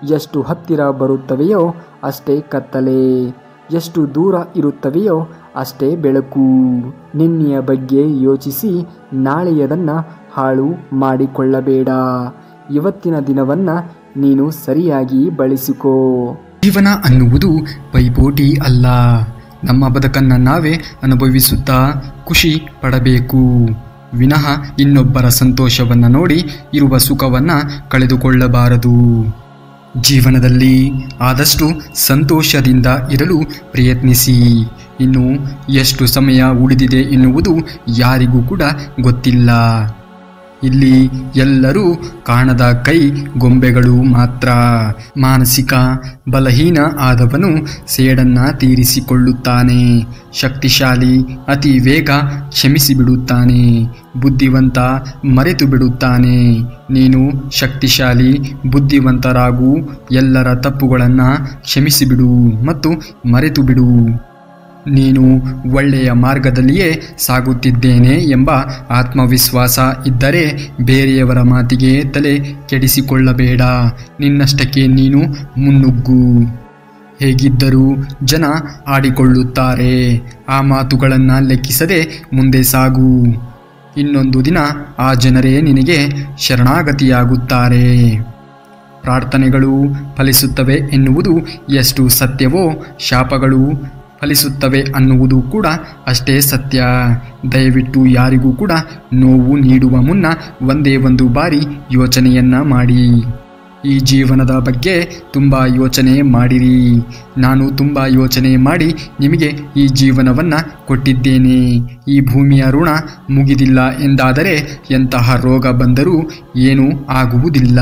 ಎಷ್ಟು ಹತ್ತಿರ ಬರುತ್ತವೆಯೋ ಅಷ್ಟೇ ಕತ್ತಲೆ, ಎಷ್ಟು ದೂರ ಇರುತ್ತವೆಯೋ ಅಷ್ಟೇ ಬೆಳಕು. ನಿನ್ನೆಯ ಬಗ್ಗೆ ಯೋಚಿಸಿ ನಾಳೆಯದನ್ನು ಹಾಳು ಮಾಡಿಕೊಳ್ಳಬೇಡ. ಇವತ್ತಿನ ದಿನವನ್ನು ನೀನು ಸರಿಯಾಗಿ ಬಳಸಿಕೋ. ಜೀವನ ಅನ್ನುವುದು ಪೈಪೋಟಿ ಅಲ್ಲ. ನಮ್ಮ ಬದುಕನ್ನು ನಾವೇ ಅನುಭವಿಸುತ್ತಾ ಖುಷಿ ಪಡಬೇಕು ವಿನಃ ಇನ್ನೊಬ್ಬರ ಸಂತೋಷವನ್ನು ನೋಡಿ ಇರುವ ಸುಖವನ್ನು ಕಳೆದುಕೊಳ್ಳಬಾರದು. ಜೀವನದಲ್ಲಿ ಆದಷ್ಟು ಸಂತೋಷದಿಂದ ಇರಲು ಪ್ರಯತ್ನಿಸಿ. ಇನ್ನು ಎಷ್ಟು ಸಮಯ ಉಳಿದಿದೆ ಎನ್ನುವುದು ಯಾರಿಗೂ ಕೂಡ ಗೊತ್ತಿಲ್ಲ. ಇಲ್ಲಿ ಎಲ್ಲರೂ ಕಾಣದ ಕೈ ಗೊಂಬೆಗಳು ಮಾತ್ರ. ಮಾನಸಿಕ ಬಲಹೀನ ಆದವನು ಸೇಡನ್ನು ತೀರಿಸಿಕೊಳ್ಳುತ್ತಾನೆ. ಶಕ್ತಿಶಾಲಿ ಅತಿ ಬೇಗ ಕ್ಷಮಿಸಿಬಿಡುತ್ತಾನೆ. ಬುದ್ಧಿವಂತ ಮರೆತು ಬಿಡುತ್ತಾನೆ. ನೀನು ಶಕ್ತಿಶಾಲಿ, ಬುದ್ಧಿವಂತರಾಗು. ಎಲ್ಲರ ತಪ್ಪುಗಳನ್ನು ಕ್ಷಮಿಸಿಬಿಡು ಮತ್ತು ಮರೆತು ಬಿಡು. ನೀನು ಒಳ್ಳೆಯ ಮಾರ್ಗದಲ್ಲಿಯೇ ಸಾಗುತ್ತಿದ್ದೇನೆ ಎಂಬ ಆತ್ಮವಿಶ್ವಾಸ ಇದ್ದರೆ ಬೇರೆಯವರ ಮಾತಿಗೆ ತಲೆ ಕೆಡಿಸಿಕೊಳ್ಳಬೇಡ. ನಿನ್ನಷ್ಟಕ್ಕೆ ನೀನು ಮುನ್ನುಗ್ಗು. ಹೇಗಿದ್ದರೂ ಜನ ಆಡಿಕೊಳ್ಳುತ್ತಾರೆ. ಆ ಮಾತುಗಳನ್ನು ಲೆಕ್ಕಿಸದೆ ಮುಂದೆ ಸಾಗು. ಇನ್ನೊಂದು ದಿನ ಆ ಜನರೇ ನಿನಗೆ ಶರಣಾಗತಿಯಾಗುತ್ತಾರೆ. ಪ್ರಾರ್ಥನೆಗಳು ಫಲಿಸುತ್ತವೆ ಎನ್ನುವುದು ಎಷ್ಟು ಸತ್ಯವೋ ಶಾಪಗಳು ಫಲಿಸುತ್ತವೆ ಅನ್ನುವುದು ಕೂಡ ಅಷ್ಟೇ ಸತ್ಯ. ದಯವಿಟ್ಟು ಯಾರಿಗೂ ಕೂಡ ನೋವು ನೀಡುವ ಮುನ್ನ ಒಂದೇ ಒಂದು ಬಾರಿ ಯೋಚನೆಯನ್ನು ಮಾಡಿ. ಈ ಜೀವನದ ಬಗ್ಗೆ ತುಂಬ ಯೋಚನೆ ಮಾಡಿರಿ. ನಾನು ತುಂಬ ಯೋಚನೆ ಮಾಡಿ ನಿಮಗೆ ಈ ಜೀವನವನ್ನು ಕೊಟ್ಟಿದ್ದೇನೆ. ಈ ಭೂಮಿಯ ಋಣ ಮುಗಿದಿಲ್ಲ ಎಂದಾದರೆ ಎಂತಹ ರೋಗ ಬಂದರೂ ಏನೂ ಆಗುವುದಿಲ್ಲ.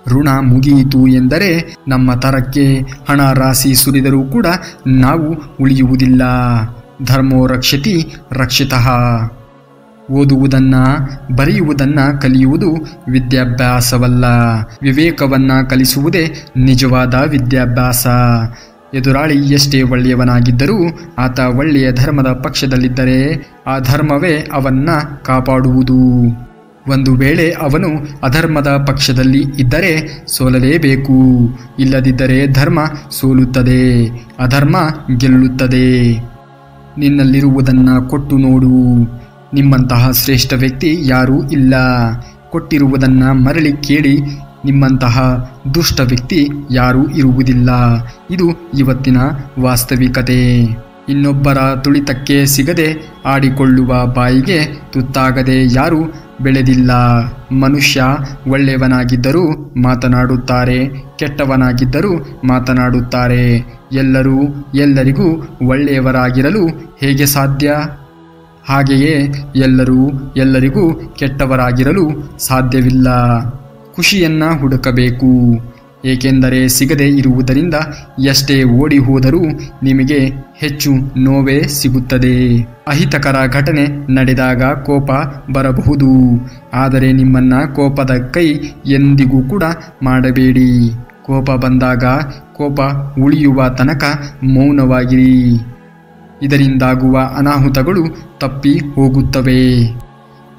ಋಣ ಮುಗಿಯಿತು ಎಂದರೆ ನಮ್ಮ ತರಕ್ಕೆ ಹಣ ರಾಶಿ ಸುರಿದರೂ ಕೂಡ ನಾವು ಉಳಿಯುವುದಿಲ್ಲ. ಧರ್ಮೋ ರಕ್ಷತಿ ರಕ್ಷಿತಃ. ಓದುವುದನ್ನು ಬರೆಯುವುದನ್ನು ಕಲಿಯುವುದು ವಿದ್ಯಾಭ್ಯಾಸವಲ್ಲ, ವಿವೇಕವನ್ನು ಕಲಿಸುವುದೇ ನಿಜವಾದ ವಿದ್ಯಾಭ್ಯಾಸ. ಎದುರಾಳಿ ಎಷ್ಟೇ ಒಳ್ಳೆಯವನಾಗಿದ್ದರೂ ಆತ ಒಳ್ಳೆಯ ಧರ್ಮದ ಪಕ್ಷದಲ್ಲಿದ್ದರೆ ಆ ಧರ್ಮವೇ ಅವನ್ನ ಕಾಪಾಡುವುದು. ಒಂದು ವೇಳೆ ಅವನು ಅಧರ್ಮದ ಪಕ್ಷದಲ್ಲಿ ಇದ್ದರೆ ಸೋಲಲೇಬೇಕು. ಇಲ್ಲದಿದ್ದರೆ ಧರ್ಮ ಸೋಲುತ್ತದೆ, ಅಧರ್ಮ ಗೆಲ್ಲುತ್ತದೆ. ನಿನ್ನಲ್ಲಿರುವುದನ್ನು ಕೊಟ್ಟು ನೋಡು. ನಿಮ್ಮಂತಹ ಶ್ರೇಷ್ಠ ವ್ಯಕ್ತಿ ಯಾರೂ ಇಲ್ಲ. ಕೊಟ್ಟಿರುವುದನ್ನು ಮರಳಿ ಕೇಳಿ. ನಿಮ್ಮಂತಹ ದುಷ್ಟ ವ್ಯಕ್ತಿ ಯಾರೂ ಇರುವುದಿಲ್ಲ. ಇದು ಇವತ್ತಿನ ವಾಸ್ತವಿಕತೆ. ಇನ್ನೊಬ್ಬರ ತುಳಿತಕ್ಕೆ ಸಿಗದೆ ಆಡಿಕೊಳ್ಳುವ ಬಾಯಿಗೆ ತುತ್ತಾಗದೆ ಯಾರೂ ಬೆಳೆದಿಲ್ಲ. ಮನುಷ್ಯ ಒಳ್ಳೆಯವನಾಗಿದ್ದರೂ ಮಾತನಾಡುತ್ತಾರೆ, ಕೆಟ್ಟವನಾಗಿದ್ದರೂ ಮಾತನಾಡುತ್ತಾರೆ. ಎಲ್ಲರೂ ಎಲ್ಲರಿಗೂ ಒಳ್ಳೆಯವರಾಗಿರಲು ಹೇಗೆ ಸಾಧ್ಯ? ಹಾಗೆಯೇ ಎಲ್ಲರೂ ಎಲ್ಲರಿಗೂ ಕೆಟ್ಟವರಾಗಿರಲು ಸಾಧ್ಯವಿಲ್ಲ. ಖುಷಿಯನ್ನು ಹುಡುಕಬೇಕು. ಏಕೆಂದರೆ ಸಿಗದೇ ಇರುವುದರಿಂದ ಎಷ್ಟೇ ಓಡಿ ಹೋದರೂ ನಿಮಗೆ ಹೆಚ್ಚು ನೋವೇ ಸಿಗುತ್ತದೆ. ಅಹಿತಕರ ಘಟನೆ ನಡೆದಾಗ ಕೋಪ ಬರಬಹುದು, ಆದರೆ ನಿಮ್ಮನ್ನು ಕೋಪದ ಕೈ ಎಂದಿಗೂ ಕೂಡ ಮಾಡಬೇಡಿ. ಕೋಪ ಬಂದಾಗ ಕೋಪ ಉಳಿಯುವ ತನಕ ಮೌನವಾಗಿರಿ. ಇದರಿಂದಾಗುವ ಅನಾಹುತಗಳು ತಪ್ಪಿ ಹೋಗುತ್ತವೆ.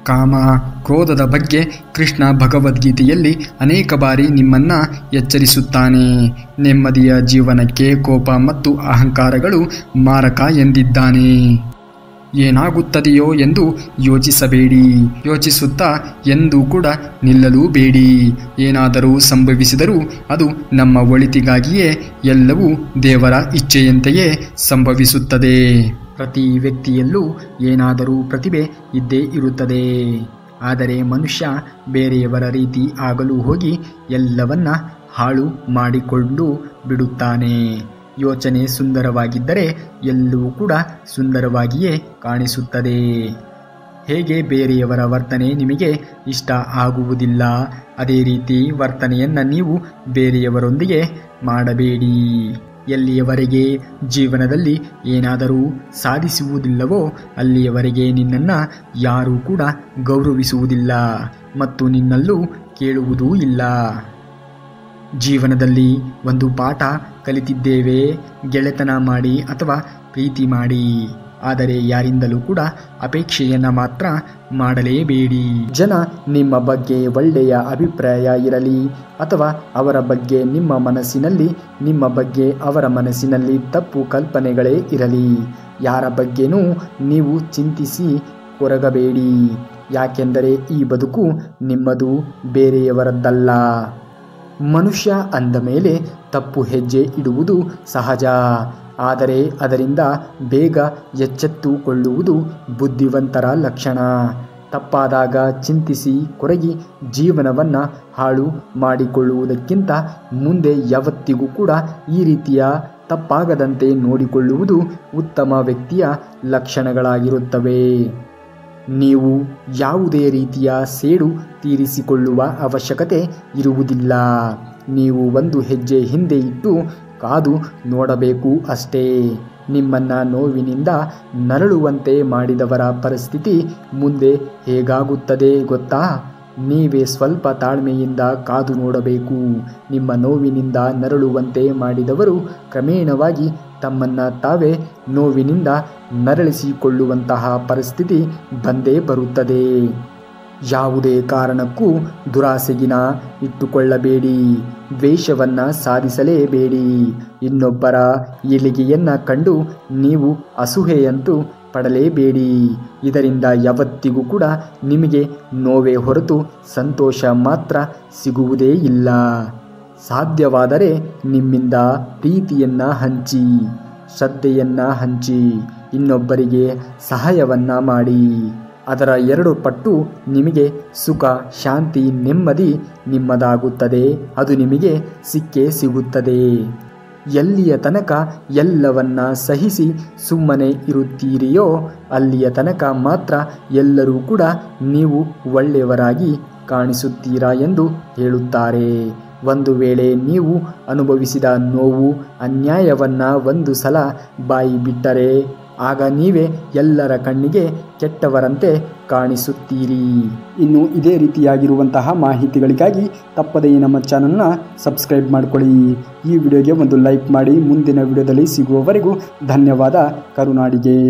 ಕಾಮ ಕ್ರೋಧದ ಬಗ್ಗೆ ಕೃಷ್ಣ ಭಗವದ್ಗೀತೆಯಲ್ಲಿ ಅನೇಕ ಬಾರಿ ನಿಮ್ಮನ್ನು ಎಚ್ಚರಿಸುತ್ತಾನೆ. ನೆಮ್ಮದಿಯ ಜೀವನಕ್ಕೆ ಕೋಪ ಮತ್ತು ಅಹಂಕಾರಗಳು ಮಾರಕ ಎಂದಿದ್ದಾನೆ. ಏನಾಗುತ್ತದೆಯೋ ಎಂದು ಯೋಚಿಸಬೇಡಿ. ಯೋಚಿಸುತ್ತಾ ಎಂದೂ ಕೂಡ ನಿಲ್ಲಲೂ ಬೇಡಿ. ಏನಾದರೂ ಸಂಭವಿಸಿದರೂ ಅದು ನಮ್ಮ ಒಳಿತಿಗಾಗಿಯೇ. ಎಲ್ಲವೂ ದೇವರ ಇಚ್ಛೆಯಂತೆಯೇ ಸಂಭವಿಸುತ್ತದೆ. ಪ್ರತಿ ವ್ಯಕ್ತಿಯಲ್ಲೂ ಏನಾದರೂ ಪ್ರತಿಭೆ ಇದ್ದೇ ಇರುತ್ತದೆ. ಆದರೆ ಮನುಷ್ಯ ಬೇರೆಯವರ ರೀತಿ ಆಗಲು ಹೋಗಿ ಎಲ್ಲವನ್ನ ಹಾಳು ಮಾಡಿಕೊಂಡು ಬಿಡುತ್ತಾನೆ. ಯೋಚನೆ ಸುಂದರವಾಗಿದ್ದರೆ ಎಲ್ಲವೂ ಕೂಡ ಸುಂದರವಾಗಿಯೇ ಕಾಣಿಸುತ್ತದೆ. ಹೇಗೆ ಬೇರೆಯವರ ವರ್ತನೆ ನಿಮಗೆ ಇಷ್ಟ ಆಗುವುದಿಲ್ಲ, ಅದೇ ರೀತಿ ವರ್ತನೆಯನ್ನು ನೀವು ಬೇರೆಯವರೊಂದಿಗೆ ಮಾಡಬೇಡಿ. ಎಲ್ಲಿಯವರೆಗೆ ಜೀವನದಲ್ಲಿ ಏನಾದರೂ ಸಾಧಿಸುವುದಿಲ್ಲವೋ ಅಲ್ಲಿಯವರೆಗೆ ನಿನ್ನನ್ನು ಯಾರೂ ಕೂಡ ಗೌರವಿಸುವುದಿಲ್ಲ ಮತ್ತು ನಿನ್ನಲ್ಲೂ ಕೇಳುವುದೂ ಇಲ್ಲ. ಜೀವನದಲ್ಲಿ ಒಂದು ಪಾಠ ಕಲಿತಿದ್ದೇವೆ. ಗೆಳೆತನ ಮಾಡಿ ಅಥವಾ ಪ್ರೀತಿ ಮಾಡಿ, ಆದರೆ ಯಾರಿಂದಲೂ ಕೂಡ ಅಪೇಕ್ಷೆಯನ್ನು ಮಾತ್ರ ಮಾಡಲೇಬೇಡಿ. ಜನ ನಿಮ್ಮ ಬಗ್ಗೆ ಒಳ್ಳೆಯ ಅಭಿಪ್ರಾಯ ಇರಲಿ ಅಥವಾ ಅವರ ಬಗ್ಗೆ ನಿಮ್ಮ ಬಗ್ಗೆ ಅವರ ಮನಸ್ಸಿನಲ್ಲಿ ತಪ್ಪು ಕಲ್ಪನೆಗಳೇ ಇರಲಿ, ಯಾರ ಬಗ್ಗೆನೂ ನೀವು ಚಿಂತಿಸಿ ಕೊರಗಬೇಡಿ. ಯಾಕೆಂದರೆ ಈ ಬದುಕು ನಿಮ್ಮದು, ಬೇರೆಯವರದ್ದಲ್ಲ. ಮನುಷ್ಯ ಅಂದ ಮೇಲೆ ತಪ್ಪು ಹೆಜ್ಜೆ ಇಡುವುದು ಸಹಜ, ಆದರೆ ಅದರಿಂದ ಬೇಗ ಎಚ್ಚೆತ್ತುಕೊಳ್ಳುವುದು ಬುದ್ಧಿವಂತರ ಲಕ್ಷಣ. ತಪ್ಪಾದಾಗ ಚಿಂತಿಸಿ ಕೊರಗಿ ಜೀವನವನ್ನು ಹಾಳು ಮಾಡಿಕೊಳ್ಳುವುದಕ್ಕಿಂತ ಮುಂದೆ ಯಾವತ್ತಿಗೂ ಕೂಡ ಈ ರೀತಿಯ ತಪ್ಪಾಗದಂತೆ ನೋಡಿಕೊಳ್ಳುವುದು ಉತ್ತಮ ವ್ಯಕ್ತಿಯ ಲಕ್ಷಣಗಳಾಗಿರುತ್ತವೆ. ನೀವು ಯಾವುದೇ ರೀತಿಯ ಸೇಡು ತೀರಿಸಿಕೊಳ್ಳುವ ಅವಶ್ಯಕತೆ ಇರುವುದಿಲ್ಲ. ನೀವು ಒಂದು ಹೆಜ್ಜೆ ಹಿಂದೆ ಇಟ್ಟು ಕಾದು ನೋಡಬೇಕು ಅಷ್ಟೇ. ನಿಮ್ಮನ್ನು ನೋವಿನಿಂದ ನರಳುವಂತೆ ಮಾಡಿದವರ ಪರಿಸ್ಥಿತಿ ಮುಂದೆ ಹೇಗಾಗುತ್ತದೆ ಗೊತ್ತಾ? ನೀವೇ ಸ್ವಲ್ಪ ತಾಳ್ಮೆಯಿಂದ ಕಾದು ನೋಡಬೇಕು. ನಿಮ್ಮ ನೋವಿನಿಂದ ನರಳುವಂತೆ ಮಾಡಿದವರು ಕ್ರಮೇಣವಾಗಿ ತಮ್ಮನ್ನು ತಾವೇ ನೋವಿನಿಂದ ನರಳಿಸಿಕೊಳ್ಳುವಂತಹ ಪರಿಸ್ಥಿತಿ ಬಂದೇ ಬರುತ್ತದೆ. ಯಾವುದೇ ಕಾರಣಕ್ಕೂ ದುರಾಸೆಗಿನ ಇಟ್ಟುಕೊಳ್ಳಬೇಡಿ. ದ್ವೇಷವನ್ನು ಸಾಧಿಸಲೇಬೇಡಿ. ಇನ್ನೊಬ್ಬರ ಏಳಿಗೆಯನ್ನು ಕಂಡು ನೀವು ಅಸೂಯೆಯಂತೂ ಪಡಲೇಬೇಡಿ. ಇದರಿಂದ ಯಾವತ್ತಿಗೂ ಕೂಡ ನಿಮಗೆ ನೋವೇ ಹೊರತು ಸಂತೋಷ ಮಾತ್ರ ಸಿಗುವುದೇ ಇಲ್ಲ. ಸಾಧ್ಯವಾದರೆ ನಿಮ್ಮಿಂದ ಪ್ರೀತಿಯನ್ನು ಹಂಚಿ, ಶ್ರದ್ಧೆಯನ್ನು ಹಂಚಿ, ಇನ್ನೊಬ್ಬರಿಗೆ ಸಹಾಯವನ್ನು ಮಾಡಿ. ಅದರ 2 ಪಟ್ಟು ನಿಮಗೆ ಸುಖ, ಶಾಂತಿ, ನೆಮ್ಮದಿ ನಿಮ್ಮದಾಗುತ್ತದೆ. ಅದು ನಿಮಗೆ ಸಿಕ್ಕೇ ಸಿಗುತ್ತದೆ. ಎಲ್ಲಿಯ ತನಕ ಎಲ್ಲವನ್ನ ಸಹಿಸಿ ಸುಮ್ಮನೆ ಇರುತ್ತೀರಿಯೋ ಅಲ್ಲಿಯ ತನಕ ಮಾತ್ರ ಎಲ್ಲರೂ ಕೂಡ ನೀವು ಒಳ್ಳೆಯವರಾಗಿ ಕಾಣಿಸುತ್ತೀರಾ ಎಂದು ಹೇಳುತ್ತಾರೆ. ಒಂದು ವೇಳೆ ನೀವು ಅನುಭವಿಸಿದ ನೋವು, ಅನ್ಯಾಯವನ್ನು ಒಂದು ಸಲ ಬಾಯಿ ಬಿಟ್ಟರೆ ಆಗ ನೀವೇ ಎಲ್ಲರ ಕಣ್ಣಿಗೆ ಕೆಟ್ಟವರಂತೆ ಕಾಣಿಸುತ್ತೀರಿ. ಇನ್ನು ಇದೇ ರೀತಿಯಾಗಿರುವಂತಹ ಮಾಹಿತಿಗಳಿಗಾಗಿ ತಪ್ಪದೇ ನಮ್ಮ ಚಾನಲ್ನ ಸಬ್ಸ್ಕ್ರೈಬ್ ಮಾಡಿಕೊಳ್ಳಿ. ಈ ವಿಡಿಯೋಗೆ ಒಂದು ಲೈಕ್ ಮಾಡಿ. ಮುಂದಿನ ವಿಡಿಯೋದಲ್ಲಿ ಸಿಗುವವರೆಗೂ ಧನ್ಯವಾದ. ಕರುನಾಡಿಗೆ.